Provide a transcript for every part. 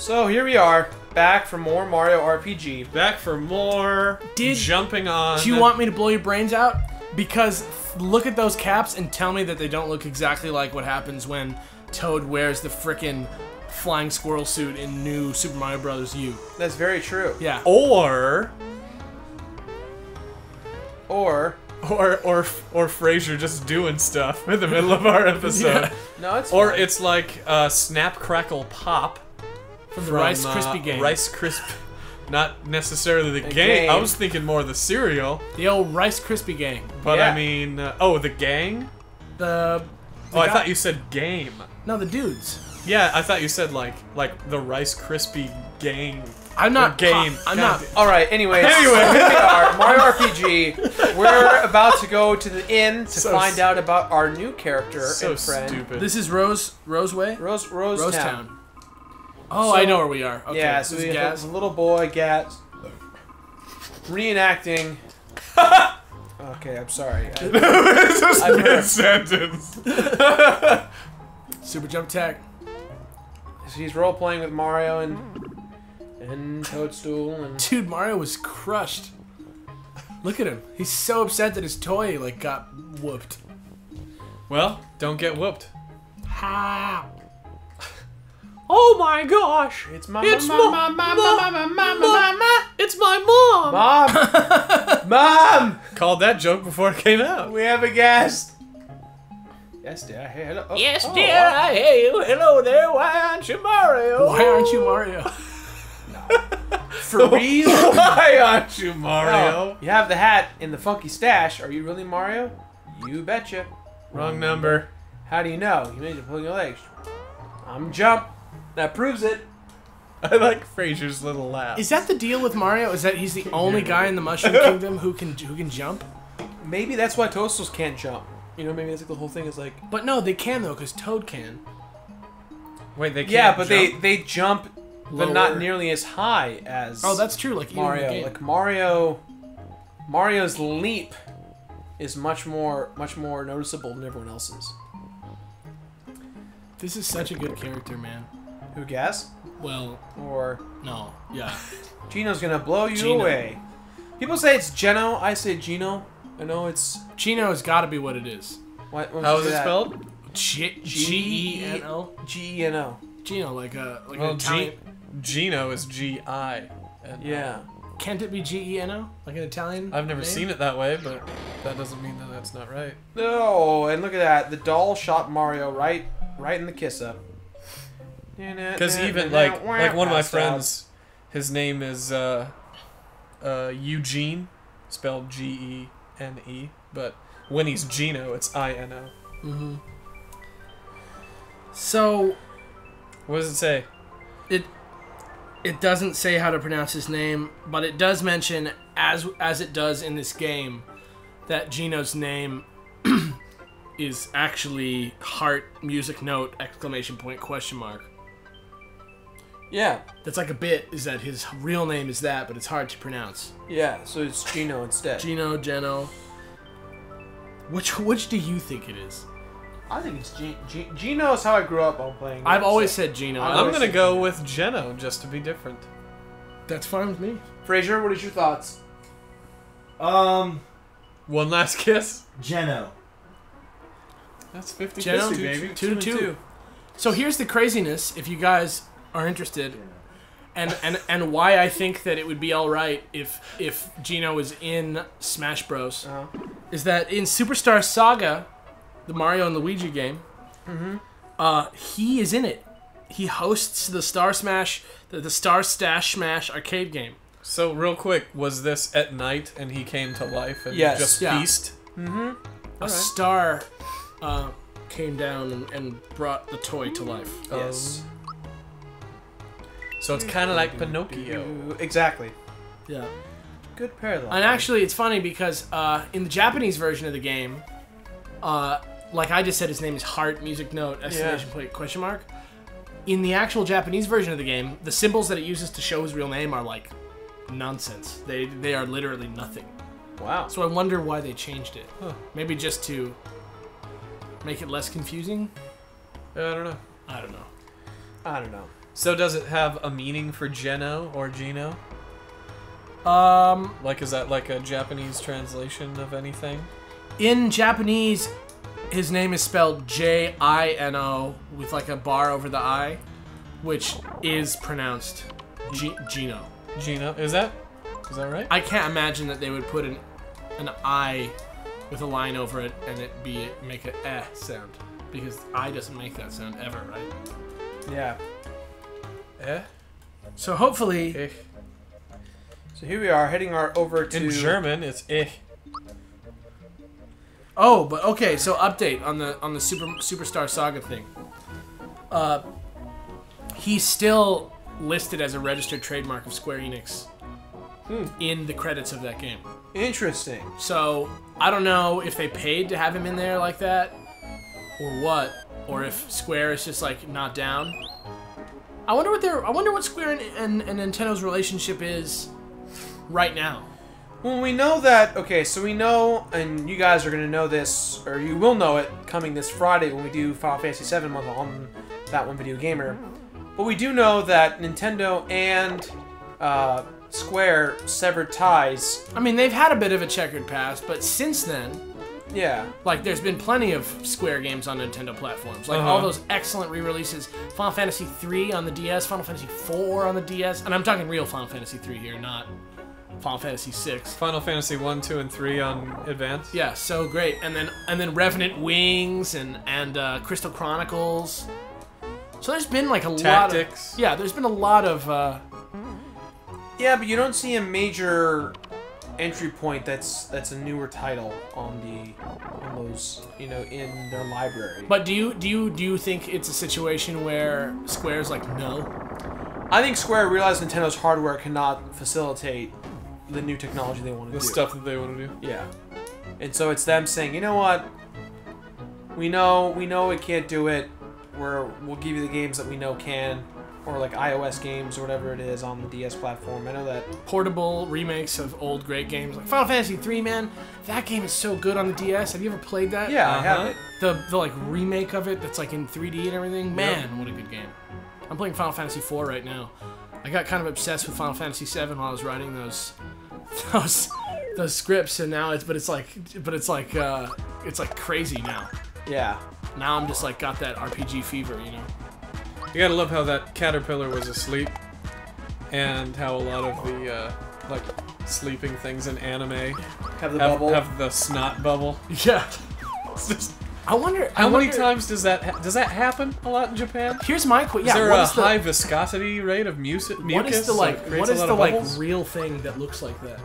So here we are, back for more Mario RPG. Back for more jumping on. Do you want me to blow your brains out? Because look at those caps and tell me that they don't look exactly like what happens when Toad wears the frickin' flying squirrel suit in new Super Mario Bros. U. That's very true. Yeah. Or Or Fraser just doing stuff in the middle of our episode. Yeah. No, it's Or fine. it's like Snap Crackle Pop From the Rice Krispie game. Rice Crisp, not necessarily the game. I was thinking more the cereal. The old Rice Krispie gang. But Yeah. I mean, oh, the gang? The I guy- thought you said game. No, the dudes. Yeah, I thought you said like the Rice Krispie gang. I'm not game. I'm God not. All right. Anyways, Anyway. so here we are, Mario RPG. We're about to go to the inn to So find out about our new character So and friend, stupid. This is Roseway. Rose Town. Oh, So- I know where we are. Okay, Yeah. this So is we have Gaz. a little boy, Gaz, reenacting. Okay, I'm sorry. It's just I've heard- mid-sentence. Super Jump Tech. So he's role playing with Mario and Toadstool and. Dude, Mario was crushed. Look at him. He's so upset that his toy like got whooped. Well, don't get whooped. Ha! Oh my gosh! It's my It's mom. It's my mom! Mom! Mom! Called that joke before it came out. We have a guest. Yes, dear. Hey, hello. Oh, Yes, oh, dear, I hear you. Hello there. Why aren't you Mario? Why aren't you Mario? For reason. Why aren't you Mario? Oh, you have the hat in the funky stash. Are you really Mario? You betcha. Wrong number. How do you know? You made it pulling your legs. I'm jump. That proves it. I like Fraser's little laugh. Is that the deal with Mario? Is that he's the only guy in the Mushroom Kingdom who can jump? Maybe that's why Toastals can't jump. You know, maybe that's like the whole thing is like. But no, they can though, because Toad can. Wait, they can't Yeah, but jump? they jump, but Lower. not nearly as high as. Oh, that's true. Like even in the Mario. game. Like Mario's leap is much more noticeable than everyone else's. This is such a good character, man. Who guess? Well, Or no, yeah. Geno's gonna blow you Geno. away. People say it's Geno. I say Geno. I know it's. Geno has got to be what it is. Why would How you is say it that? spelled? G-E-N-O? G-E-N-O. Geno, like an Well, Italian. Geno is G-I. Yeah. Can't it be G-E-N-O? Like an Italian I've never name? seen it that way, but that doesn't mean that that's not right. No, and look at that. The doll shot Mario right in the kiss up. Because even like one of my friends, his name is Eugene, spelled G-E-N-E, but when he's Geno, it's I-N-O. Mm-hmm. So What does it say? it doesn't say how to pronounce his name, but it does mention, as it does in this game, that Geno's name is actually heart music note exclamation point question mark. Yeah. That's like a bit, is that his real name is that, but it's hard to pronounce. Yeah, so it's Geno instead. Geno. Which do you think it is? I think it's Geno is how I grew up on playing. I've games, always so- said Geno. I'm gonna go with Geno just to be different. That's fine with me. Fraser, what is your thoughts? One last kiss. Geno. That's 50-50, Geno? baby. 2-2. So here's the craziness, if you guys are interested, and why I think that it would be all right if Geno was in Smash Bros. Is that in Superstar Saga, the Mario and Luigi game, he is in it. He hosts the Star Smash, the Star Stash Smash arcade game. So real quick, was this at night and he came to life and Yes. just Yeah. feast? A star came down and brought the toy to life. Yes. So it's kind of like Pinocchio. Exactly. Yeah. Good parallel. And actually, it's funny because in the Japanese version of the game, like I just said, his name is Heart Music Note exclamation point question mark. In the actual Japanese version of the game, the symbols that it uses to show his real name are like nonsense. They are literally nothing. Wow. So I wonder why they changed it. Maybe just to make it less confusing. I don't know. I don't know. I don't know. So does it have a meaning for Geno or Geno? Like, is that like a Japanese translation of anything? In Japanese, his name is spelled J-I-N-O with like a bar over the I, which is pronounced Geno. Geno, is that right? I can't imagine that they would put an I with a line over it and it make an eh sound, because I doesn't make that sound ever, right? Yeah. Eh? So hopefully, Eh. So here we are heading over to... In German, it's eh. oh, but okay. So update on the Superstar Saga thing. He's still listed as a registered trademark of Square Enix in the credits of that game. Interesting. So I don't know if they paid to have him in there like that, or what, or if Square is just like not down. I wonder what Square and Nintendo's relationship is right now. Well, we know that... Okay, so we know, and you guys are going to know this, or you will know it coming this Friday when we do Final Fantasy VII month on That One Video Gamer. But we do know that Nintendo and Square severed ties. I mean, they've had a bit of a checkered past, but since then, yeah, like there's been plenty of Square games on Nintendo platforms. Like all those excellent re-releases. Final Fantasy III on the DS, Final Fantasy IV on the DS, and I'm talking real Final Fantasy III here, not Final Fantasy VI. Final Fantasy 1, 2, and 3 on Advance. Yeah, so great. And then Revenant Wings and Crystal Chronicles. So there's been like a Tactics. lot of... Yeah, there's been a lot of... yeah, but you don't see a major entry point that's a newer title on those, you know, in their library. But do you think it's a situation where Square's like, no? I think Square realized Nintendo's hardware cannot facilitate the new technology they want to do. The stuff that they want to do. Yeah. And so it's them saying, you know what? We know we can't do it. We'll give you the games that we know can, or like iOS games or whatever it is on the DS platform. I know that portable remakes of old great games like Final Fantasy III, man. That game is so good on the DS. Have you ever played that? Yeah, I have it. The like remake of it that's like in 3D and everything. Man, what a good game. I'm playing Final Fantasy IV right now. I got kind of obsessed with Final Fantasy VII while I was writing those scripts, and now it's like crazy now. Yeah. Now I'm just like got that RPG fever, you know. You gotta love how that caterpillar was asleep, and how a lot of the like sleeping things in anime Have the bubble. Have the snot bubble. Yeah. It's just, I wonder how many times does that happen a lot in Japan? Here's my question. Is Yeah, there what a is the, high viscosity rate of mucus? what is the like? that creates What a is lot the of like bubbles? real thing that looks like that?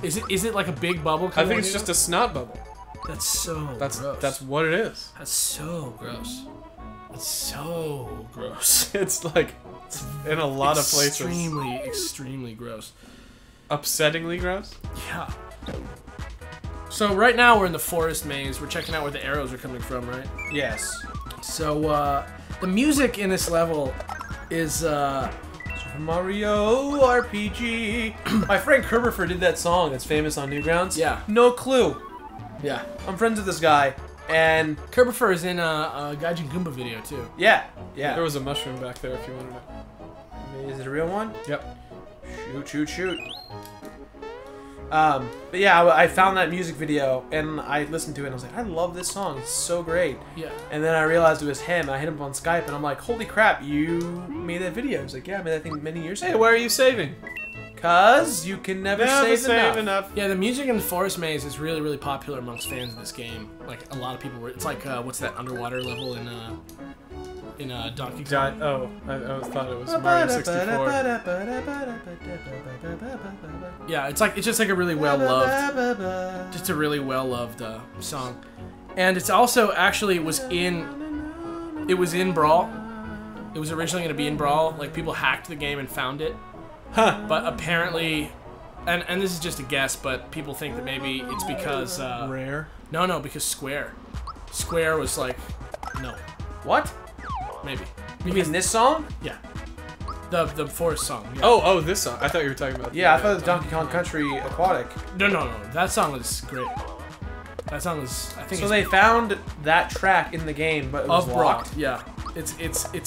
Is it like a big bubble? I think it's just a snot bubble. That's so That's gross. that's what it is. That's so gross. That's so gross. It's like in a lot of places. Extremely gross. Upsettingly gross. Yeah. So right now we're in the forest maze. We're checking out where the arrows are coming from, right? Yes. So the music in this level is Super Mario RPG. My friend Kerberfer did that song that's famous on Newgrounds. Yeah. No clue. yeah. I'm friends with this guy, and Kerberfer is in a Gaijin Goomba video too. yeah. There was a mushroom back there if you wanted it. Is it a real one? Yep. Shoot. But yeah, I found that music video and I listened to it and I was like, I love this song. It's so great. Yeah. And then I realized it was him. I hit him on Skype and I'm like, holy crap, you made that video. He's like, yeah, I made that thing many years ago. Hey, why are you saving? Cause you can never save enough. Yeah, the music in the forest maze is really popular amongst fans of this game. Like a lot of people were. It's like what's that underwater level in Donkey Kong? I thought it was Mario 64. Yeah, it's just like a really well loved, just a really well loved song, and it's also actually was in Brawl. It was originally going to be in Brawl. Like people hacked the game and found it. Huh. But apparently, and this is just a guess, but people think that maybe it's because Rare. No, because Square was like, no, What? maybe. You mean this song? Yeah, the forest song. Yeah. Oh, this song. I thought you were talking about. Yeah, I thought it was Donkey Kong Country Aquatic. No, that song was great. That song was, I think. So it's they found that track in the game, but it was of Brawl. locked. Yeah, it's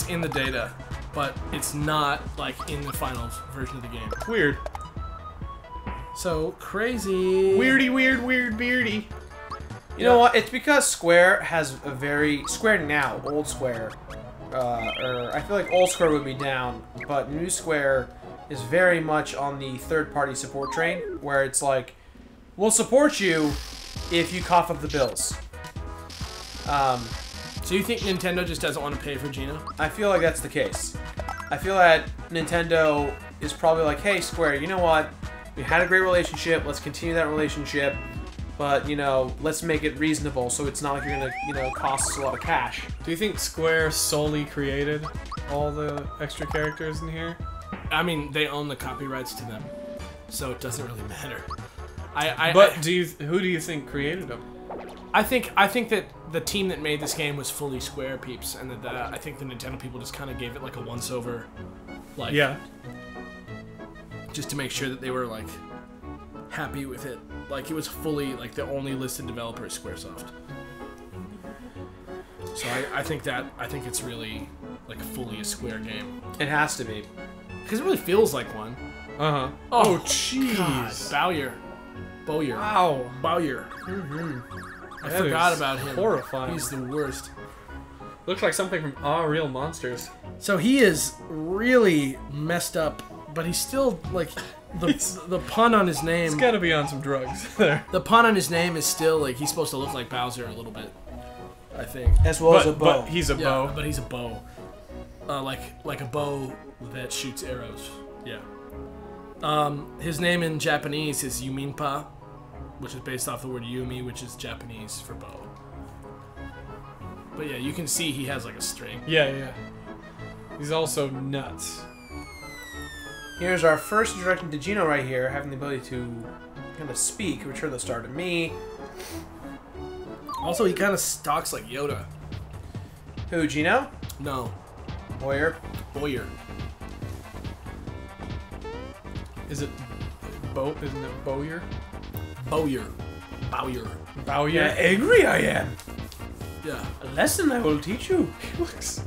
in the data. but it's not like in the final version of the game. Weird. So crazy. Weird beardy. You know what? It's because Square has a very Square now, old Square, or I feel like old Square would be down, but new Square is very much on the third-party support train, where it's like, we'll support you if you cough up the bills. So you think Nintendo just doesn't want to pay for Geno? I feel like that's the case. I feel that Nintendo is probably like, hey, Square, you know what? We had a great relationship. Let's continue that relationship. But, you know, let's make it reasonable so it's not like you're going to, you know, cost us a lot of cash. Do you think Square solely created all the extra characters in here? I mean, they own the copyrights to them, so it doesn't really matter. Who do you think created them? I think that the team that made this game was fully Square peeps, and that I think the Nintendo people just kind of gave it like a once-over, like just to make sure that they were like happy with it. Like it was fully like the only listed developer is SquareSoft. So I think it's really like fully a Square game. It has to be. Because it really feels like one. Uh-huh. Oh, jeez. Bowyer. Wow. Bowyer. I forgot about him. Horrifying. He's the worst. Looks like something from Aw Real Monsters. So he is really messed up, but he's still like the pun on his name. He's got to be on some drugs there. The pun on his name is still like he's supposed to look like Bowser a little bit, I think. As well as a bow. But he's a bow. But he's a bow. Like a bow that shoots arrows. Yeah. His name in Japanese is Yuminpa, which is based off the word Yumi, which is Japanese for bow. But yeah, you can see he has like a string. Yeah. He's also nuts. Here's our first introduction to Geno right here, having the ability to kind of speak, return the star to me. Also, he kind of stalks like Yoda. Who, Geno? No. Boyer. Is it Isn't it Bowyer? Bowyer. Yeah, angry I am. Yeah. A lesson I will teach you. He looks...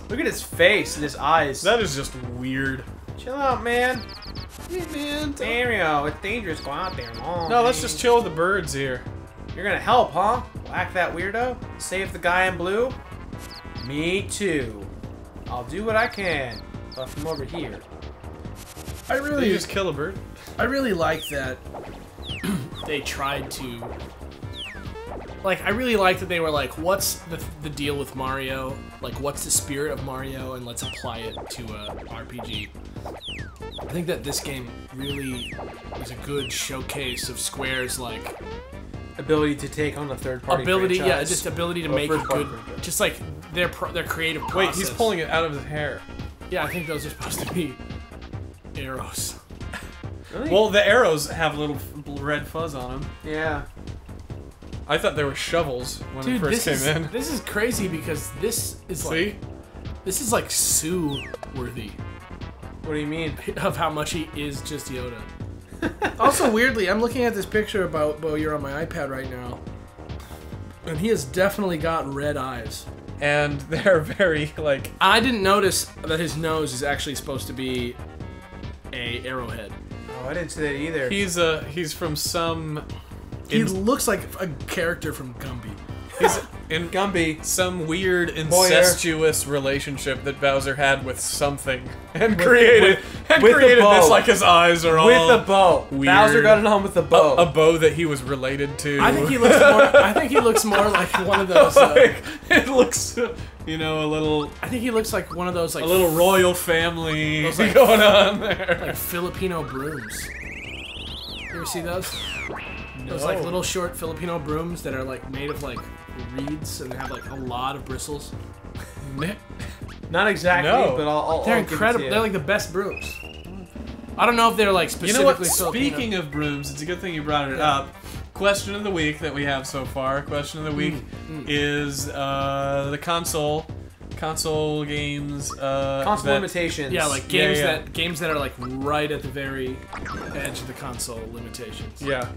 Look at his face and his eyes. That is just weird. Chill out, man. Hey, man. Mario, it's dangerous. Go out there. No, let's just chill with the birds here. You're gonna help, huh? Whack that weirdo? Save the guy in blue? Me too. I'll do what I can. But from over here. Did you just kill a bird? I really like that they tried to... Like, I really like that they were like, what's the deal with Mario? Like, what's the spirit of Mario? And let's apply it to a RPG. I think that this game really is a good showcase of Square's, like... ability to take on a third-party ability, franchise. yeah, just ability to make a good... Just, like, their creative process. Wait, he's pulling it out of his hair. Yeah, I think those are supposed to be arrows. Really? Well, the arrows have little red fuzz on them. Yeah. I thought they were shovels when it first came in. This is crazy because this is like... This is like Sue-worthy. What do you mean? Of how much he is just Yoda. Also, weirdly, I'm looking at this picture about Bowyer on my iPad right now. And he has definitely got red eyes. And they're very, like... I didn't notice that his nose is actually supposed to be a arrowhead. Oh, I didn't see that either. He's from some... He looks like a character from Gumby. He's in Gumby. Some weird incestuous relationship that Bowser had with something, and created this like his eyes are all with a bow. Weird. Bowser got it on with a bow. A bow that he was related to. I think he looks more. I think he looks more like one of those. Like, it looks, you know, a little. I think he looks like one of those like a little royal family like, going on there. Like Filipino brooms. You ever see those? No. Those like little short Filipino brooms that are like made of like reeds and they have like a lot of bristles. Not exactly, but I'll they're give it to incredible. you. They're like the best brooms. I don't know if they're like specifically. You know what? Filipino. Speaking of brooms, it's a good thing you brought it up. Question of the week that we have so far. Question of the week is the console games. Console limitations. Yeah, like games that are like right at the very edge of the console limitations. Yeah.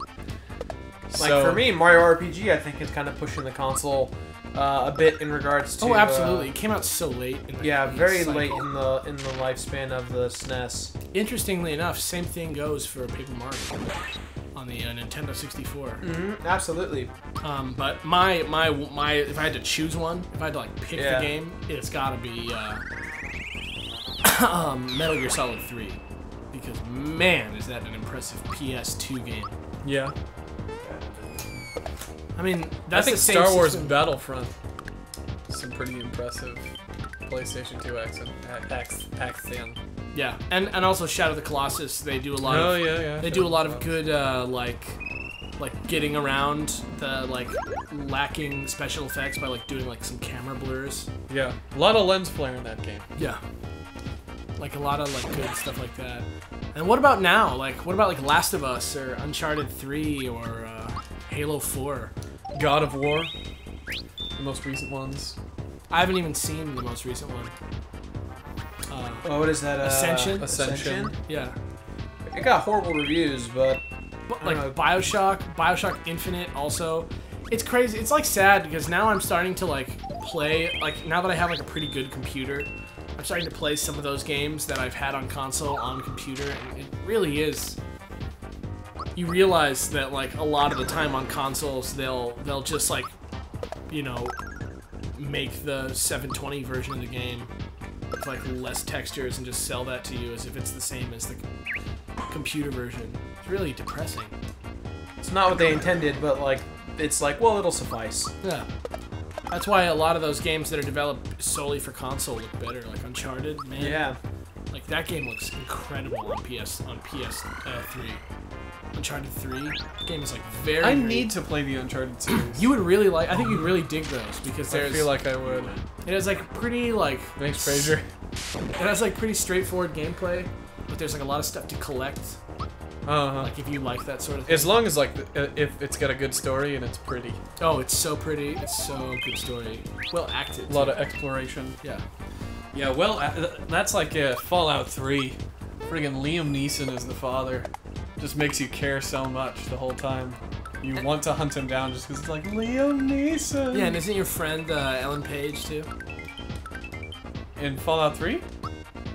Like for me, Mario RPG, I think is kind of pushing the console a bit in regards to. Oh, absolutely! It came out so late. Yeah, very cycle. late in the lifespan of the SNES. Interestingly enough, same thing goes for Paper Mario on the Nintendo 64. Absolutely. But my if I had to choose one, if I had to like pick the game, it's gotta be Metal Gear Solid 3, because man, is that an impressive PS2 game. Yeah. I mean, that's I think the same Star Wars system. Battlefront. Some pretty impressive PlayStation 2 action. Yeah, and also Shadow of the Colossus. They do a lot. Oh of, yeah. They do a lot of good like getting around the like lacking special effects by like doing like some camera blurs. Yeah, a lot of lens flare in that game. Yeah, like a lot of like good stuff like that. And what about now? Like, what about like Last of Us or Uncharted 3 or Halo 4? God of War, the most recent ones. I haven't even seen the most recent one. Oh, what is that? Ascension? Yeah. It got horrible reviews, but Like Bioshock Infinite also. It's crazy. It's like sad because now I'm starting to like play, like now that I have like a pretty good computer, I'm starting to play some of those games that I've had on console on computer, and it really is. You realize that like a lot of the time on consoles they'll just like, you know, make the 720 version of the game with like less textures and just sell that to you as if it's the same as the computer version. It's really depressing. it's not what they intended. But like, it's like, well, it'll suffice. Yeah. That's why a lot of those games that are developed solely for console look better. Like Uncharted, man. Yeah. Like that game looks incredible on PS3. Uncharted 3 game is like very. I need to play the Uncharted series. You would really like. I think you'd really dig those because I there's. feel like I would. It has like pretty like. Thanks, Fraser. It has like pretty straightforward gameplay, but there's like a lot of stuff to collect. Like if you like that sort of thing. As long as like if it's got a good story and it's pretty. Oh, it's so pretty. It's so good story. Well acted. A lot of exploration. Yeah. Yeah, well, that's like Fallout 3. Friggin' Liam Neeson is the father. Just makes you care so much the whole time. You want to hunt him down just because it's like, Liam Neeson! Yeah, and isn't your friend Ellen Page too? In Fallout 3?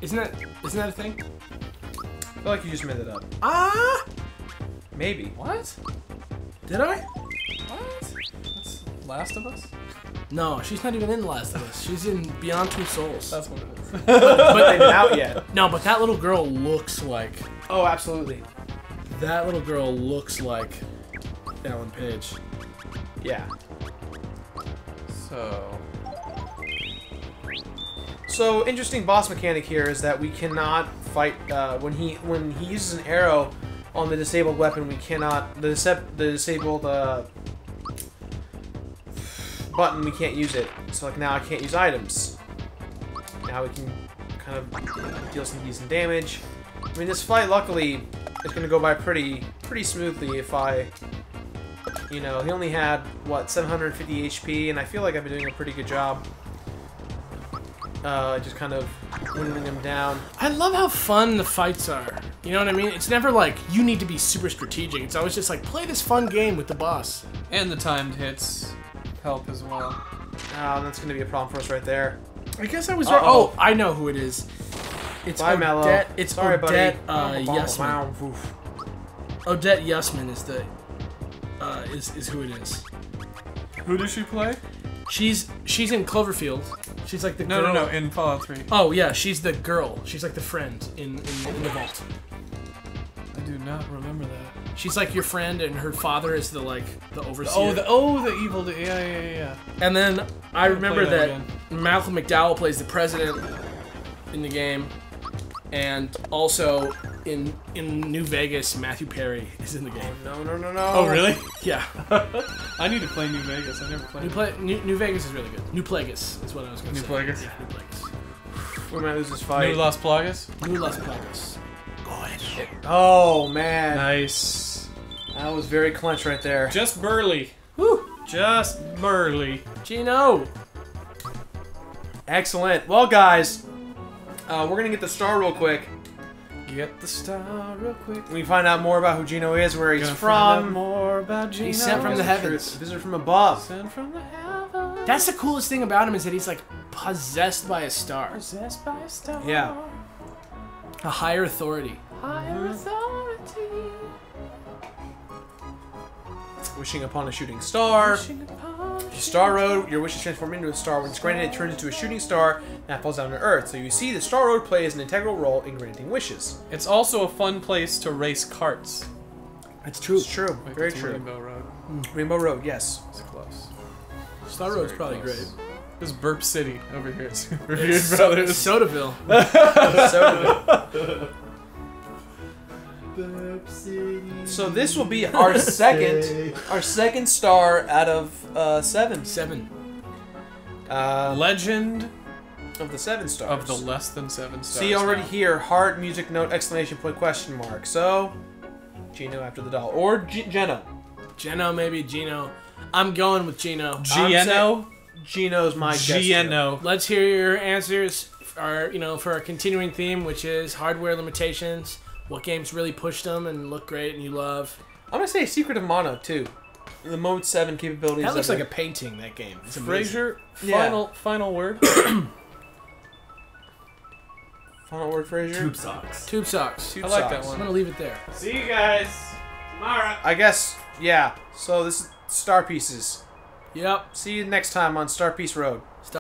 Isn't that a thing? I feel like you just made it up. Ah! Maybe. What? Did I? What? That's Last of Us? No, she's not even in The Last of Us. She's in Beyond Two Souls. That's what it is. But they've been out yet. No, but that little girl looks like. Oh, absolutely. That little girl looks like Ellen Page. Yeah. So interesting boss mechanic here is that we cannot fight when he uses an arrow on the disabled weapon. We cannot the disabled button. We can't use it. So like now I can't use items. Now we can kind of deal some decent damage. I mean, this fight luckily is going to go by pretty smoothly if I. You know, he only had, what, 750 HP, and I feel like I've been doing a pretty good job. Just kind of whittling him down. I love how fun the fights are. You know what I mean? It's never like, you need to be super strategic. It's always just like, play this fun game with the boss. And the timed hits help as well. That's going to be a problem for us right there. I guess I was wrong. Oh, I know who it is. It's Bye, Mallow. Odette. It's Sorry, Odette buddy. Yusman. Odette Yusman is the is who it is. Who does she play? She's in Cloverfield. She's like the girl. No, in Fallout 3. Oh yeah, she's the girl. She's like the friend in the vault. I do not remember that. She's like your friend, and her father is the overseer. The evil. Yeah. And then I remember play that that again. Malcolm McDowell plays the president in the game, and also in New Vegas, Matthew Perry is in the game. No. Oh, really? Yeah. I need to play New Vegas. I never played. New Vegas is really good. New Plagas is what I was going to say. New Plagas? Yeah, New Plagas. We might lose this fight. New Las Plagas? New Las Plagas. Go ahead. Oh, man. Nice. That was very clenched right there. Just Burley. Woo! Just Burley. Geno! Excellent. Well, guys, we're going to get the star real quick. Get the star real quick. We find out more about who Geno is, where he's Find out from. more about Geno. He's sent from the heavens. Visitor from above. Sent from the heavens. That's the coolest thing about him is that he's like possessed by a star. Possessed by a star. Yeah. A higher authority. Higher authority. Wishing upon a shooting star. Star Road, your wish is transformed into a star. When it's granted, it turns into a shooting star that falls down to Earth. So you see, the Star Road plays an integral role in granting wishes. It's also a fun place to race karts. That's true. It's true. Like Very it's true. Rainbow Road. Rainbow Road, yes. It's close. Star It's Road's very probably close. great. This is Burp City over here at Super Weird Brothers. Sodaville. So this will be our second star out of 7. 7. Legend Of the 7 stars. of the less than 7 stars. See already now. here, heart, music note, exclamation point, question mark. So, Geno after the doll. Or Geno. Geno, maybe Geno. I'm going with Geno. Geno. Geno's my guess. too. Geno. Let's hear your answers. For our continuing theme, which is hardware limitations. What games really pushed them and look great and you love? I'm gonna say Secret of Mana too. The Mode 7 capabilities. That looks of like a it. painting. That game. It's amazing. Frasier. Yeah. Final word. Final word, Fraser. Tube socks. Tube socks. Tube I like that socks. I'm one. gonna leave it there. See you guys tomorrow. I guess. Yeah. So this is Star Pieces. Yep. See you next time on Star Piece Road.